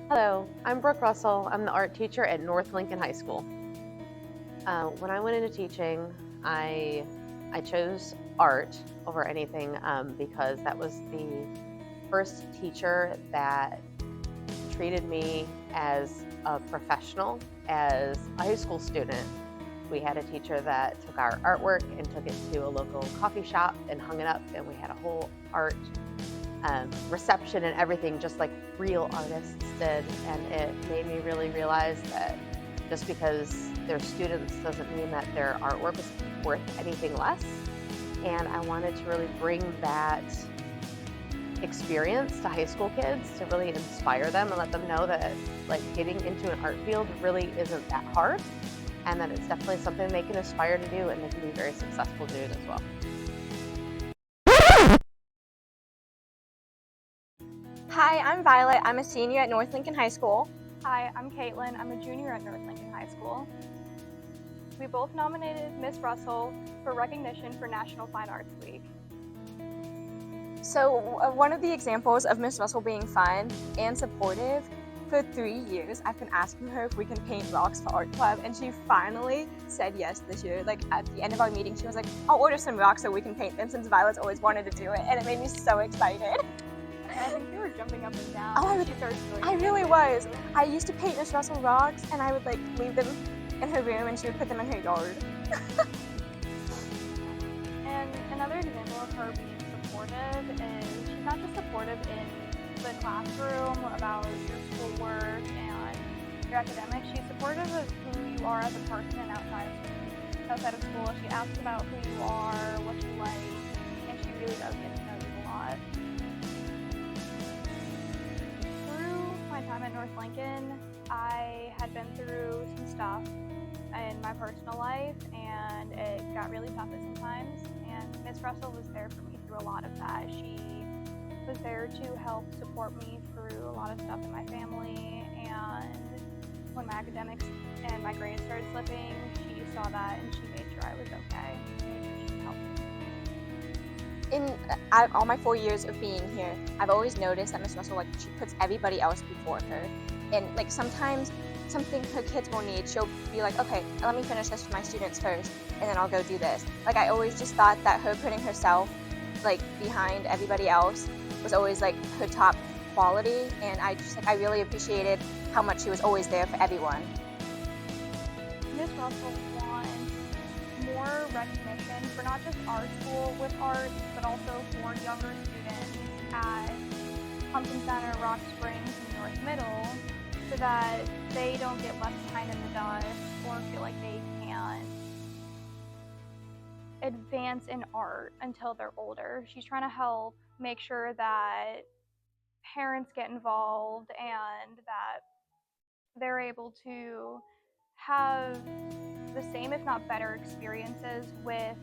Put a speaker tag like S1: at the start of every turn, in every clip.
S1: Hello, I'm Brooke Russell. I'm the art teacher at North Lincoln High School. When I went into teaching, I chose art over anything because that was the first teacher that treated me as a professional, as a high school student. We had a teacher that took our artwork and took it to a local coffee shop and hung it up, and we had a whole art reception and everything, just like real artists did. And it made me really realize that just because they're students doesn't mean that their artwork is worth anything less. And I wanted to really bring that experience to high school kids to really inspire them and let them know that like getting into an art field really isn't that hard, and that it's definitely something they can aspire to do and they can be very successful doing as well.
S2: Hi, I'm Violet. I'm a senior at North Lincoln High School.
S3: Hi, I'm Caitlin. I'm a junior at North Lincoln High School. We both nominated Miss Russell for recognition for National Fine Arts Week.
S2: So one of the examples of Miss Russell being fun and supportive, for 3 years I've been asking her if we can paint rocks for art club, and she finally said yes this year. Like at the end of our meeting, she was like, I'll order some rocks so we can paint them, since Violet's always wanted to do it, and it made me so excited.
S3: I think you were jumping up and down.
S2: Oh, I really was. I used to paint Miss Russell rocks, and I would like leave them in her room and she would put them in her yard.
S3: And another example of her being supportive is she's not just supportive in the classroom about your schoolwork and your academics. She's supportive of who you are as a person and outside of school. She asks about who you are, what you like, and she really does get to know you a lot. Through my time at North Lincoln, I had been through some stuff in my personal life, and it got really tough at some times, and Miss Russell was there for me through a lot of that. She was there to help support me through a lot of stuff in my family, and when my academics and my grades started slipping, she saw that and she made sure I was okay. She made sure she could help me.
S2: In all my 4 years of being here, I've always noticed that Miss Russell, like, she puts everybody else before her. And like sometimes something her kids will need, she'll be like, okay, let me finish this for my students first, and then I'll go do this. Like, I always just thought that her putting herself like behind everybody else was always like her top quality, and I really appreciated how much she was always there for everyone.
S3: Miss Russell wants more recognition for not just our school with art, but also for younger students at Pumpkin Center, Rock Springs, and North Middle, so that they don't get left behind in the dust or feel like they can't advance in art until they're older. She's trying to help make sure that parents get involved and that they're able to have the same, if not better, experiences with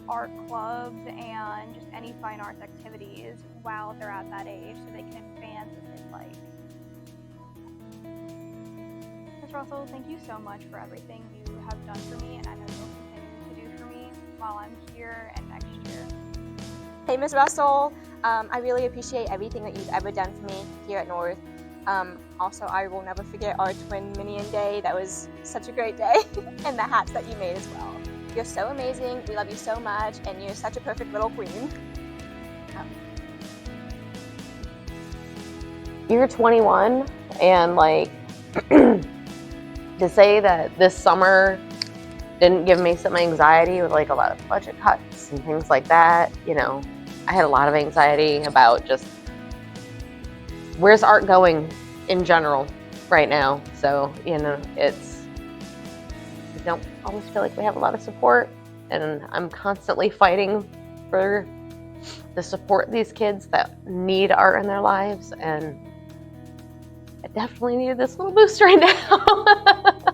S3: art clubs and just any fine arts activities while they're at that age, so they can advance as they'd like. Ms. Russell, thank you so much for everything you have done for me, and I know you'll continue to do for me while I'm here and next year.
S2: Hey, Miss Russell, I really appreciate everything that you've ever done for me here at North. Also, I will never forget our twin Minion Day. That was such a great day, and the hats that you made as well. You're so amazing, we love you so much, and you're such a perfect little queen.
S1: You're 21, and like to say that this summer didn't give me some anxiety with like a lot of budget cuts and things like that. You know, I had a lot of anxiety about just where's art going in general right now. So, you know, I don't always feel like we have a lot of support, and I'm constantly fighting for the support these kids that need art in their lives, and I definitely needed this little boost right now.